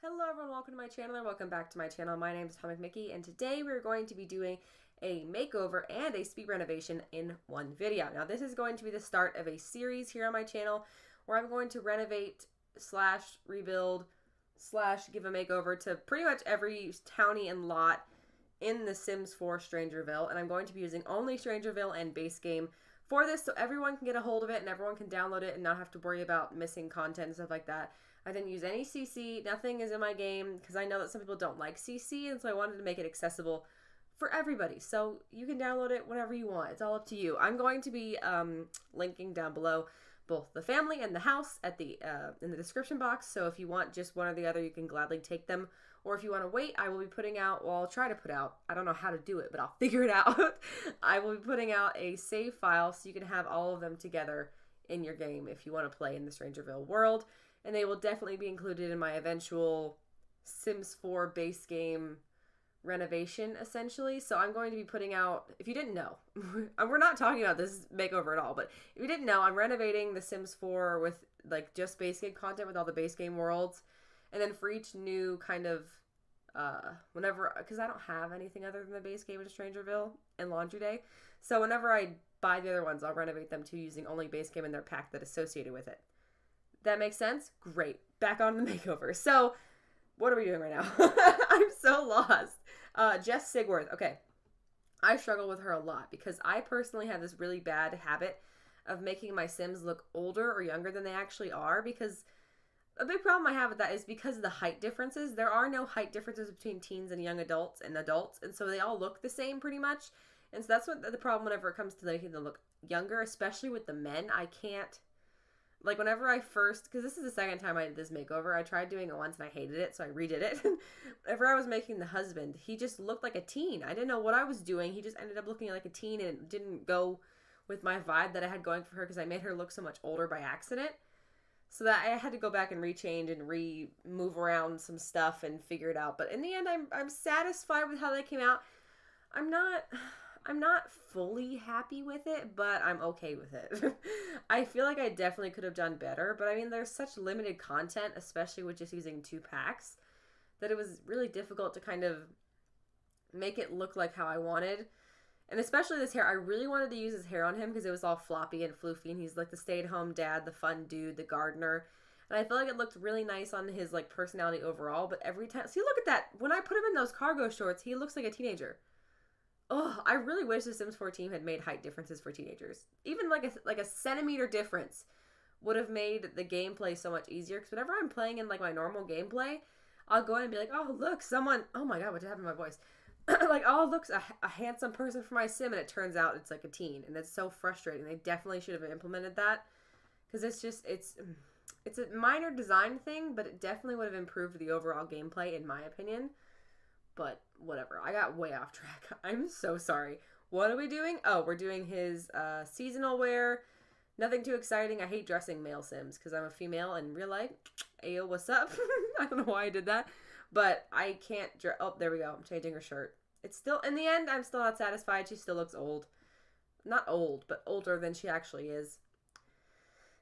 Hello everyone, welcome to my channel or welcome back to my channel. My name is Atomic Mickey and today we're going to be doing a makeover and a speed renovation in one video. Now this is going to be the start of a series here on my channel where I'm going to renovate slash rebuild slash give a makeover to pretty much every townie and lot in The Sims 4 Strangerville, and I'm going to be using only Strangerville and base game for this so everyone can get a hold of it and everyone can download it and not have to worry about missing content and stuff like that. I didn't use any CC. Nothing is in my game because I know that some people don't like CC, and so I wanted to make it accessible for everybody. So you can download it whenever you want. It's all up to you. I'm going to be linking down below both the family and the house at the in the description box. So if you want just one or the other, you can gladly take them. Or if you want to wait, I will be putting out, well, I'll try to put out, I don't know how to do it, but I'll figure it out. I will be putting out a save file so you can have all of them together in your game if you want to play in the Strangerville world. And they will definitely be included in my eventual Sims 4 base game renovation, essentially. So I'm going to be putting out, if you didn't know, we're not talking about this makeover at all, but if you didn't know, I'm renovating The Sims 4 with like just base game content with all the base game worlds. And then for each new kind of, whenever, because I don't have anything other than the base game in Strangerville and Laundry Day. So whenever I buy the other ones, I'll renovate them too using only base game and their pack that associated with it. That makes sense? Great. Back on the makeover. So, what are we doing right now? I'm so lost. Jess Sigworth. Okay. I struggle with her a lot because I personally have this really bad habit of making my Sims look older or younger than they actually are, because a big problem I have with that is because of the height differences. There are no height differences between teens and young adults, and so they all look the same pretty much. And so that's what the problem whenever it comes to making them look younger, especially with the men. I can't. Like, whenever I first, because this is the second time I did this makeover, I tried doing it once and I hated it, so I redid it. Whenever I was making the husband, he just looked like a teen. I didn't know what I was doing. He just ended up looking like a teen, and it didn't go with my vibe that I had going for her because I made her look so much older by accident. So that I had to go back and rechange and move around some stuff and figure it out. But in the end, I'm satisfied with how they came out. I'm not fully happy with it, but I'm okay with it. I feel like I definitely could have done better, but I mean, there's such limited content, especially with just using 2 packs, that it was really difficult to kind of make it look like how I wanted. And especially this hair, I really wanted to use his hair on him because it was all floppy and floofy, and he's like the stay-at-home dad, the fun dude, the gardener. And I felt like it looked really nice on his like personality overall, but every time, see, look at that. When I put him in those cargo shorts, he looks like a teenager. Oh, I really wish the Sims 4 team had made height differences for teenagers. Even like a centimeter difference would have made the gameplay so much easier. Because whenever I'm playing in like my normal gameplay, I'll go in and be like, oh, look, someone, oh my god, what happened to my voice? Like, oh, look, a handsome person for my Sim, and it turns out it's like a teen. And it's so frustrating. They definitely should have implemented that. Because it's a minor design thing, but it definitely would have improved the overall gameplay, in my opinion. But whatever, I got way off track. I'm so sorry. What are we doing? Oh, we're doing his seasonal wear. Nothing too exciting. I hate dressing male Sims because I'm a female in real life. Ayo, what's up? I don't know why I did that. But I can't dress. Oh, there we go. I'm changing her shirt. It's still, in the end, I'm still not satisfied. She still looks old. Not old, but older than she actually is.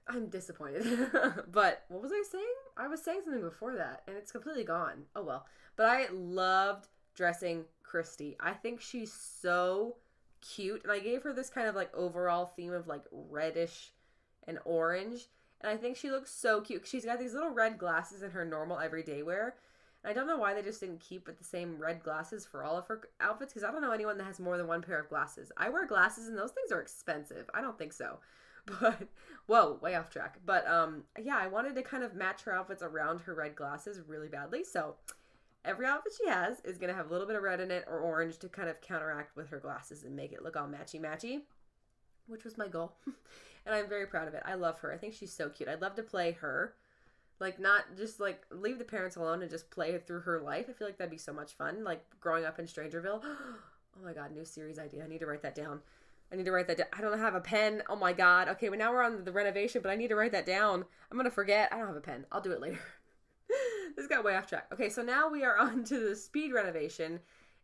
I'm disappointed. But what was I saying? I was saying something before that, and it's completely gone. Oh, well. But I loved dressing Christy. I think she's so cute. And I gave her this kind of like overall theme of like reddish and orange. And I think she looks so cute. She's got these little red glasses in her normal everyday wear. And I don't know why they just didn't keep with the same red glasses for all of her outfits, because I don't know anyone that has more than one pair of glasses. I wear glasses and those things are expensive. I don't think so. But, whoa, way off track. But, yeah, I wanted to kind of match her outfits around her red glasses really badly. So, every outfit she has is going to have a little bit of red in it or orange to kind of counteract with her glasses and make it look all matchy-matchy, which was my goal. And I'm very proud of it. I love her. I think she's so cute. I'd love to play her. Like, not just, like, leave the parents alone and just play through her life. I feel like that'd be so much fun. Like, growing up in Strangerville. Oh, my God, new series idea. I need to write that down. I don't have a pen. Oh my god. Okay, well now we're on the renovation, but I need to write that down. I'm going to forget. I don't have a pen. I'll do it later. This got way off track. Okay, so now we are on to the speed renovation.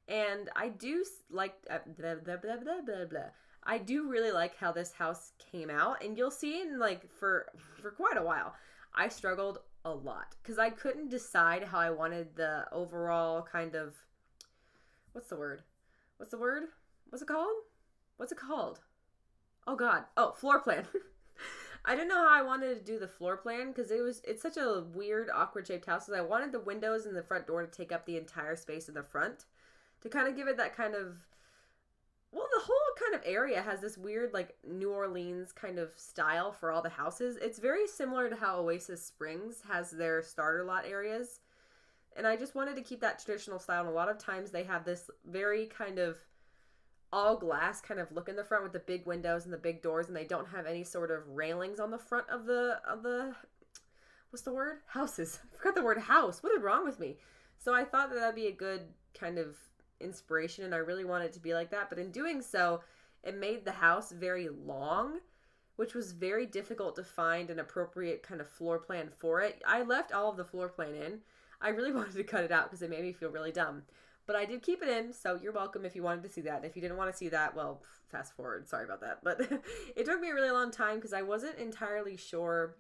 And I do like... blah, blah, blah, blah, blah, blah. I do really like how this house came out. And you'll see in like for quite a while. I struggled a lot because I couldn't decide how I wanted the overall kind of, what's the word? What's it called? What's it called? Oh God. Oh, floor plan. I didn't know how I wanted to do the floor plan because it's such a weird, awkward shaped house. I wanted the windows and the front door to take up the entire space in the front to kind of give it that kind of, well, the whole kind of area has this weird like New Orleans kind of style for all the houses. It's very similar to how Oasis Springs has their starter lot areas. And I just wanted to keep that traditional style. And a lot of times they have this very kind of all glass kind of look in the front with the big windows and the big doors, and they don't have any sort of railings on the front of the what's the word? Houses. I forgot the word house. What is wrong with me? So I thought that that'd be a good kind of inspiration, and I really wanted it to be like that. But in doing so, it made the house very long, which was very difficult to find an appropriate kind of floor plan for it. I left all of the floor plan in. I really wanted to cut it out because it made me feel really dumb. But I did keep it in, so you're welcome if you wanted to see that. If you didn't want to see that, well, fast forward. Sorry about that. But it took me a really long time because I wasn't entirely sure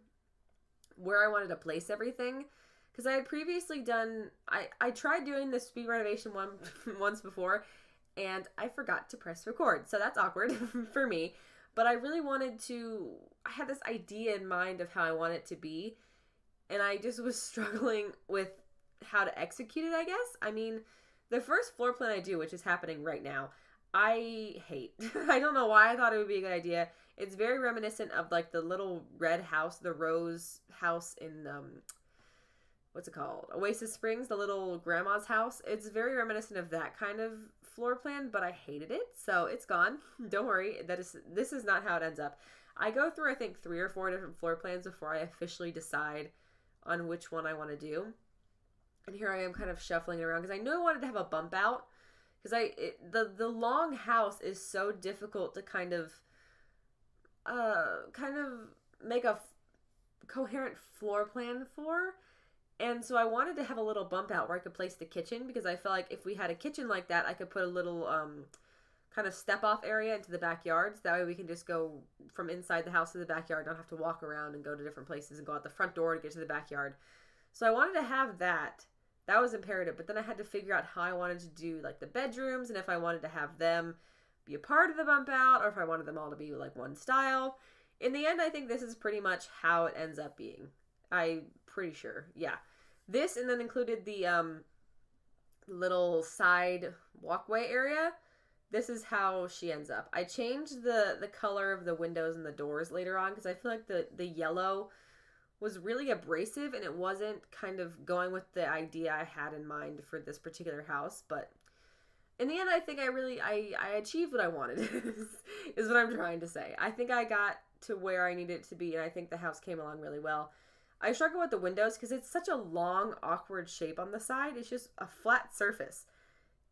where I wanted to place everything. Because I had previously done, I tried doing this speed renovation one once before, and I forgot to press record. So that's awkward for me. But I really wanted to, I had this idea in mind of how I want it to be. And I just was struggling with how to execute it, I guess. I mean, the first floor plan I do, which is happening right now, I hate. I don't know why I thought it would be a good idea. It's very reminiscent of like the little red house, the rose house in, what's it called? Oasis Springs, the little grandma's house. It's very reminiscent of that kind of floor plan, but I hated it. So it's gone. Don't worry. This is not how it ends up. I go through, I think, 3 or 4 different floor plans before I officially decide on which one I want to do. And here I am kind of shuffling it around because I knew I wanted to have a bump out because the long house is so difficult to kind of make a coherent floor plan for. And so I wanted to have a little bump out where I could place the kitchen because I felt like if we had a kitchen like that, I could put a little kind of step off area into the backyards. That way we can just go from inside the house to the backyard, not have to walk around and go to different places and go out the front door to get to the backyard. So I wanted to have that. That was imperative, but then I had to figure out how I wanted to do like the bedrooms and if I wanted to have them be a part of the bump out or if I wanted them all to be like one style. In the end, I think this is pretty much how it ends up being. I'm pretty sure. Yeah. This and then included the little side walkway area. This is how she ends up. I changed the color of the windows and the doors later on because I feel like the yellow was really abrasive and it wasn't kind of going with the idea I had in mind for this particular house. But in the end, I think I achieved what I wanted is what I'm trying to say. I think I got to where I needed it to be, and I think the house came along really well. I struggle with the windows because it's such a long, awkward shape on the side. It's just a flat surface.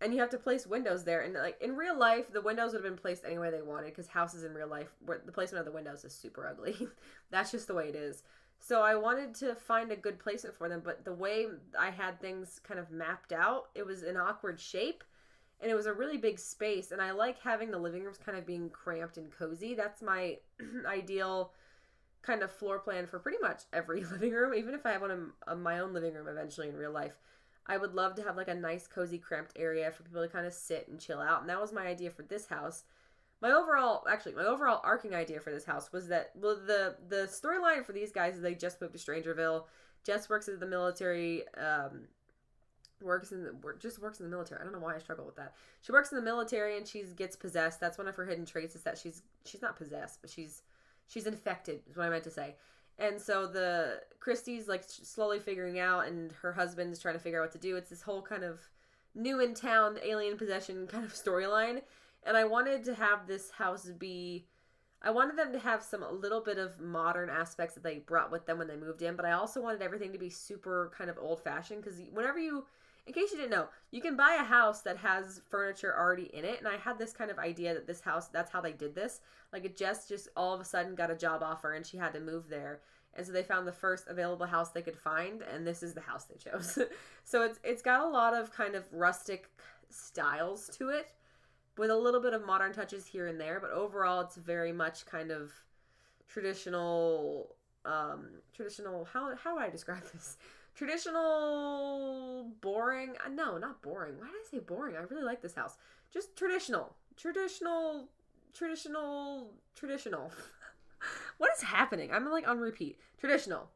And you have to place windows there. And like in real life, the windows would have been placed any way they wanted because houses in real life, the placement of the windows is super ugly. That's just the way it is. So I wanted to find a good placement for them, but the way I had things kind of mapped out, it was an awkward shape, and it was a really big space, and I like having the living rooms kind of being cramped and cozy. That's my ideal kind of floor plan for pretty much every living room, even if I have one of my own living room eventually in real life. I would love to have like a nice, cozy, cramped area for people to kind of sit and chill out, and that was my idea for this house. My overall arcing idea for this house was that, well, the storyline for these guys is they just moved to Strangerville. Jess works in the military, works in the military. I don't know why I struggle with that. She works in the military and she gets possessed. That's one of her hidden traits is that she's not possessed, but she's infected is what I meant to say. And so Christy's like slowly figuring out and her husband's trying to figure out what to do. It's this whole kind of new in town alien possession kind of storyline. And I wanted to have this house I wanted them to have a little bit of modern aspects that they brought with them when they moved in, but I also wanted everything to be super kind of old-fashioned because whenever in case you didn't know, you can buy a house that has furniture already in it, and I had this kind of idea that this house, that's how they did this. Like it just all of a sudden got a job offer and she had to move there. And so they found the first available house they could find, and this is the house they chose. So it's got a lot of kind of rustic styles to it, with a little bit of modern touches here and there, but overall it's very much kind of traditional traditional, how would I describe this? Traditional, boring. No, not boring. Why did I say boring? I really like this house. Just traditional. What is happening? I'm like on repeat. Traditional.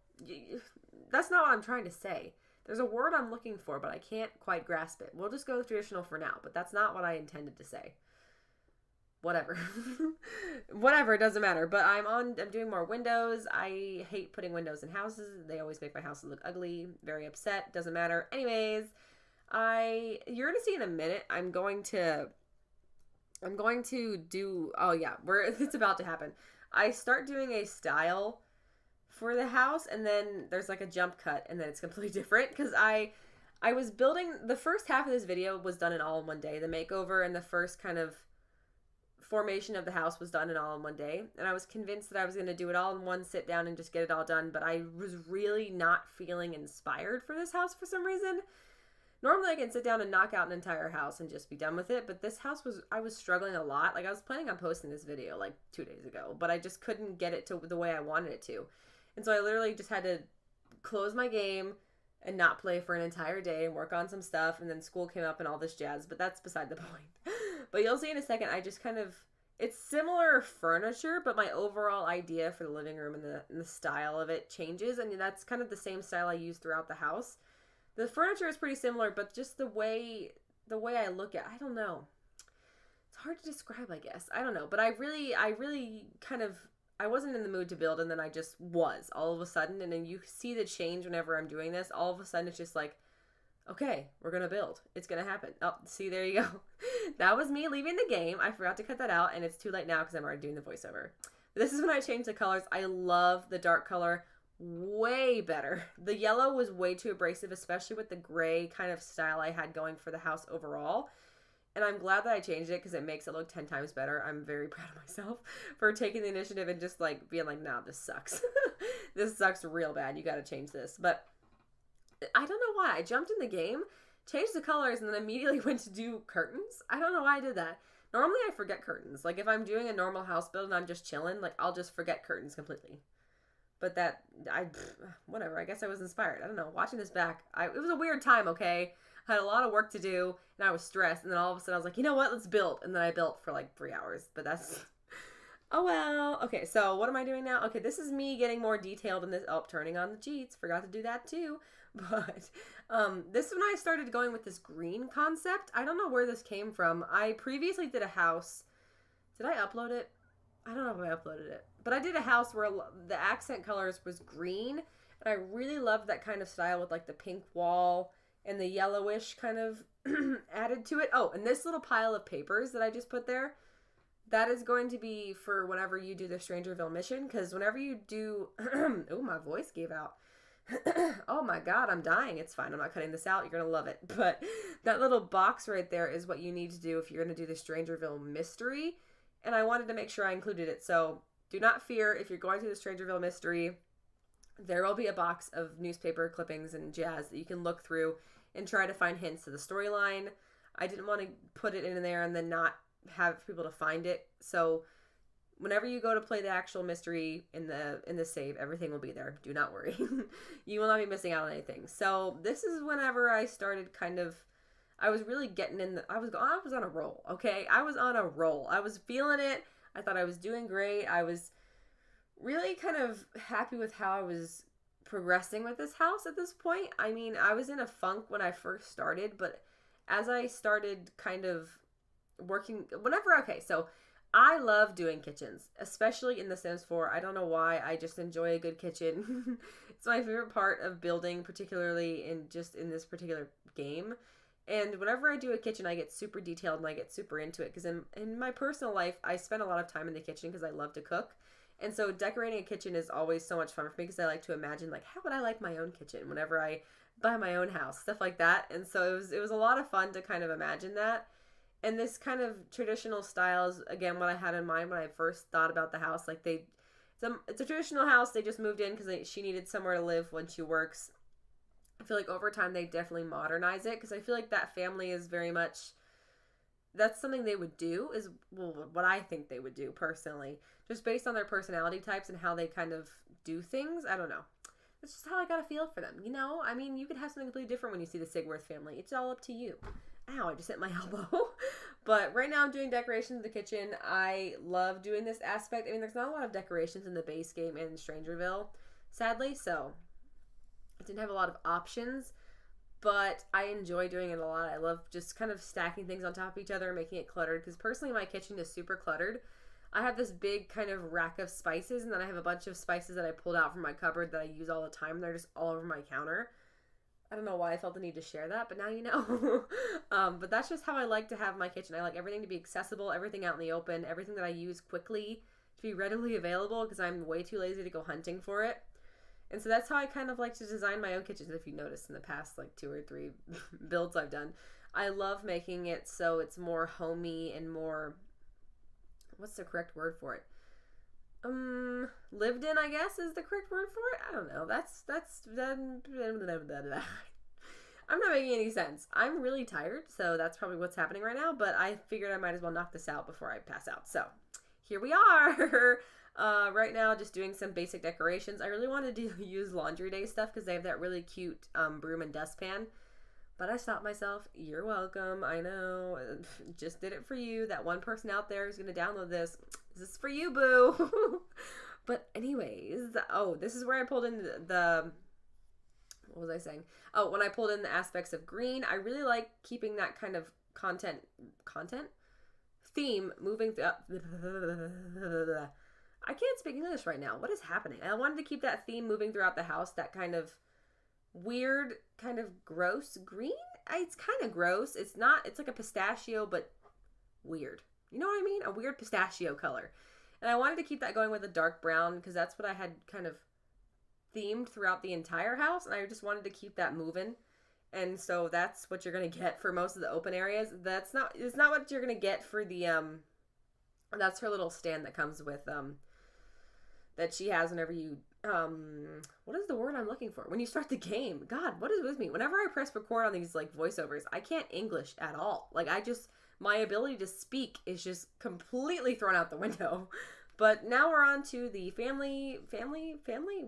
That's not what I'm trying to say. There's a word I'm looking for, but I can't quite grasp it. We'll just go with traditional for now, but that's not what I intended to say. Whatever. Whatever, it doesn't matter. But I'm doing more windows. I hate putting windows in houses. They always make my house look ugly. Very upset. Doesn't matter. Anyways, you're gonna see in a minute. I'm going to do, oh yeah, it's about to happen. I start doing a style for the house, and then there's like a jump cut, and then it's completely different, because I was building, the first half of this video was done in all in one day. The makeover and the first kind of formation of the house was done in all in one day, and I was convinced that I was going to do it all in one sit down and just get it all done, but I was really not feeling inspired for this house for some reason. Normally I can sit down and knock out an entire house and just be done with it, but this house I was struggling a lot. Like, I was planning on posting this video like 2 days ago, but I just couldn't get it to the way I wanted it to. And so I literally just had to close my game and not play for an entire day and work on some stuff, and then school came up and all this jazz, but that's beside the point. But you'll see in a second, I just kind of, it's similar furniture, but my overall idea for the living room and the style of it changes, and that's kind of the same style I use throughout the house. The furniture is pretty similar, but just the way I look at, I don't know. It's hard to describe, I guess. I don't know, but I really kind of, I wasn't in the mood to build, and then I just was all of a sudden, and then you see the change whenever I'm doing this. All of a sudden, it's just like, okay, we're going to build. It's going to happen. Oh, see, there you go. That was me leaving the game. I forgot to cut that out, and it's too late now because I'm already doing the voiceover. This is when I changed the colors. I love the dark color way better. The yellow was way too abrasive, especially with the gray kind of style I had going for the house overall. And I'm glad that I changed it because it makes it look 10 times better. I'm very proud of myself for taking the initiative and just like being like, nah, this sucks. This sucks real bad. You got to change this. But I don't know why. I jumped in the game, changed the colors, and then immediately went to do curtains. I don't know why I did that. Normally I forget curtains. Like, if I'm doing a normal house build and I'm just chilling, like, I'll just forget curtains completely. But whatever. I guess I was inspired. I don't know. Watching this back, it was a weird time, okay? I had a lot of work to do, and I was stressed, and then all of a sudden I was like, you know what? Let's build. And then I built for like 3 hours. But that's, oh well. Okay, so what am I doing now? Okay, this is me getting more detailed in this. Oh, turning on the cheats. Forgot to do that too. But this is when I started going with this green concept. I don't know where this came from. I previously did a house. Did I upload it? I don't know if I uploaded it. But I did a house where the accent colors was green. And I really loved that kind of style with like the pink wall and the yellowish kind of added to it. Oh, and this little pile of papers that I just put there, that is going to be for whenever you do the Strangerville mission. Because whenever you do... oh, my voice gave out. Oh my god, I'm dying. It's fine. I'm not cutting this out. You're going to love it. But that little box right there is what you need to do if you're going to do the Strangerville mystery. And I wanted to make sure I included it. So do not fear if you're going to the Strangerville mystery. There will be a box of newspaper clippings and jazz that you can look through and try to find hints to the storyline. I didn't want to put it in there and then not have people to find it. So whenever you go to play the actual mystery in the save, everything will be there. Do not worry. You will not be missing out on anything. So this is whenever I started kind of, I was really getting in I was on a roll, okay? I was on a roll. I was feeling it. I thought I was doing great. I was really kind of happy with how I was progressing with this house at this point. I mean, I was in a funk when I first started, but as I started kind of working, okay, so I love doing kitchens, especially in The Sims 4. I don't know why, I just enjoy a good kitchen. It's my favorite part of building, particularly in this particular game. And whenever I do a kitchen, I get super detailed and I get super into it, because in my personal life, I spend a lot of time in the kitchen because I love to cook. And so decorating a kitchen is always so much fun for me because I like to imagine, like, how would I like my own kitchen whenever I buy my own house, stuff like that. And so it was a lot of fun to kind of imagine that. And this kind of traditional style is, again, what I had in mind when I first thought about the house. Like, it's a traditional house. They just moved in because she needed somewhere to live when she works. I feel like over time they definitely modernize it because I feel like that family is very much that's something they would do is, well, what I think they would do personally, just based on their personality types and how they kind of do things. I don't know. That's just how I got a feel for them, you know? I mean, you could have something completely different when you see the Sigworth family. It's all up to you. Ow, I just hit my elbow. But right now I'm doing decorations in the kitchen. I love doing this aspect. I mean, there's not a lot of decorations in the base game in Strangerville, sadly, so I didn't have a lot of options, but I enjoy doing it a lot. I love just kind of stacking things on top of each other and making it cluttered, because personally my kitchen is super cluttered. I have this big kind of rack of spices, and then I have a bunch of spices that I pulled out from my cupboard that I use all the time. They're just all over my counter. I don't know why I felt the need to share that, but now you know. But that's just how I like to have my kitchen. I like everything to be accessible, everything out in the open, everything that I use quickly to be readily available, because I'm way too lazy to go hunting for it. And so that's how I kind of like to design my own kitchens, if you noticed in the past like 2 or 3 builds I've done. I love making it so it's more homey and more, what's the correct word for it? Lived in, I guess, is the correct word for it. I don't know. I'm not making any sense. I'm really tired, so that's probably what's happening right now, but I figured I might as well knock this out before I pass out. So, here we are. Right now, just doing some basic decorations. I really wanted to use laundry day stuff because they have that really cute broom and dustpan. But I stopped myself. You're welcome. I know. Just did it for you. That one person out there who's going to download this. This is for you, boo. But anyways. Oh, this is where I pulled in the what was I saying? Oh, when I pulled in the aspects of green. I really like keeping that kind of content theme moving through. I can't speak English right now. What is happening? I wanted to keep that theme moving throughout the house. That kind of weird, kind of gross green. It's kind of gross. It's not, it's like a pistachio, but weird. You know what I mean? A weird pistachio color. And I wanted to keep that going with a dark brown because that's what I had kind of themed throughout the entire house. And I just wanted to keep that moving. And so that's what you're going to get for most of the open areas. It's not what you're going to get for the, that's her little stand that comes with, that she has whenever you, what is the word I'm looking for? When you start the game. God, what is with me? Whenever I press record on these, like, voiceovers, I can't English at all. Like, my ability to speak is just completely thrown out the window. But now we're on to the family,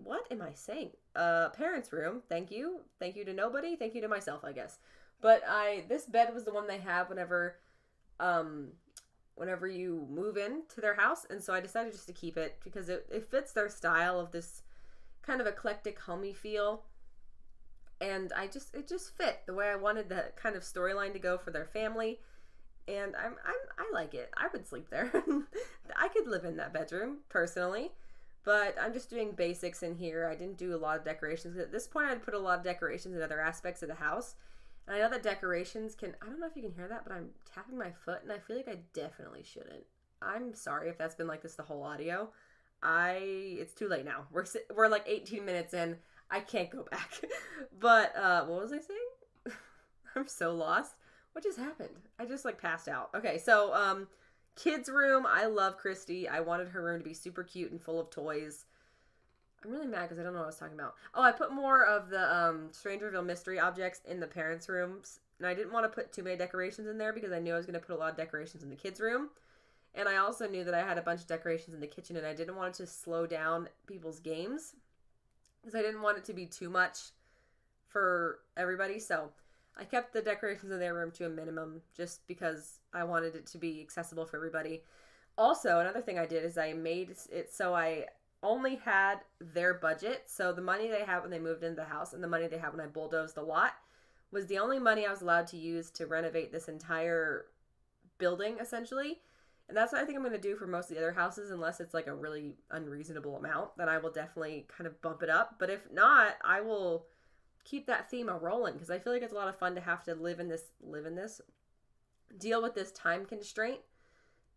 what am I saying? Parents' room. Thank you. Thank you to nobody. Thank you to myself, I guess. But this bed was the one they have whenever you move into their house, and so I decided just to keep it because it fits their style of this kind of eclectic homey feel, and it just fit the way I wanted the kind of storyline to go for their family, and I like it. I would sleep there. I could live in that bedroom personally, but I'm just doing basics in here. I didn't do a lot of decorations. At this point, I'd put a lot of decorations in other aspects of the house. And I know that decorations I don't know if you can hear that, but I'm tapping my foot, and I feel like I definitely shouldn't. I'm sorry if that's been like this the whole audio. It's too late now. We're like 18 minutes in. I can't go back. But, what was I saying? I'm so lost. What just happened? I just like passed out. Okay, so, kids' room. I love Christy. I wanted her room to be super cute and full of toys. I'm really mad because I don't know what I was talking about. Oh, I put more of the Strangerville mystery objects in the parents' rooms. And I didn't want to put too many decorations in there because I knew I was going to put a lot of decorations in the kids' room. And I also knew that I had a bunch of decorations in the kitchen, and I didn't want it to slow down people's games because I didn't want it to be too much for everybody. So I kept the decorations in their room to a minimum just because I wanted it to be accessible for everybody. Also, another thing I did is I made it so I only had their budget. So the money they have when they moved into the house and the money they have when I bulldozed the lot was the only money I was allowed to use to renovate this entire building, essentially. And that's what I think I'm going to do for most of the other houses, unless it's like a really unreasonable amount. Then I will definitely kind of bump it up. But if not, I will keep that theme rolling because I feel like it's a lot of fun to have to live in this, deal with this time constraint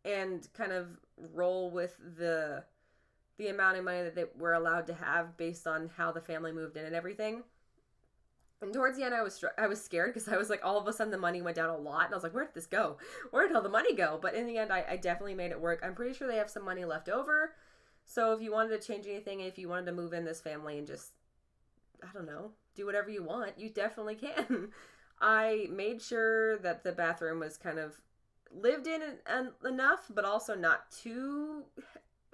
and kind of roll with the amount of money that we're allowed to have based on how the family moved in and everything. And towards the end, I was scared because I was like, all of a sudden the money went down a lot. And I was like, where did this go? Where did all the money go? But in the end, I definitely made it work. I'm pretty sure they have some money left over. So if you wanted to change anything, if you wanted to move in this family and just, I don't know, do whatever you want, you definitely can. I made sure that the bathroom was kind of lived in enough, but also not too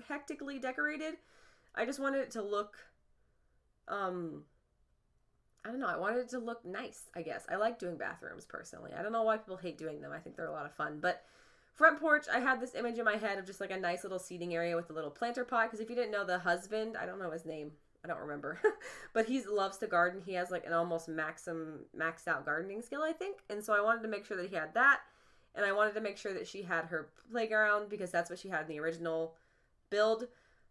hectically decorated. I just wanted it to look, I don't know, I wanted it to look nice, I guess. I like doing bathrooms, personally. I don't know why people hate doing them. I think they're a lot of fun. But front porch, I had this image in my head of just like a nice little seating area with a little planter pot. Because if you didn't know, the husband, I don't know his name, I don't remember, but he loves to garden. He has like an almost maxed out gardening skill, I think. And so I wanted to make sure that he had that. And I wanted to make sure that she had her playground because that's what she had in the original build.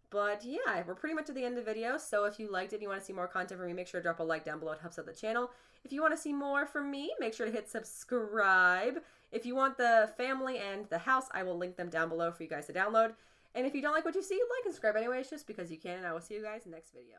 But yeah, we're pretty much at the end of the video. So if you liked it and you want to see more content from me, make sure to drop a like down below. It helps out the channel. If you want to see more from me, make sure to hit subscribe. If you want the family and the house, I will link them down below for you guys to download. And if you don't like what you see, like and subscribe anyways, just because you can. And I will see you guys in the next video.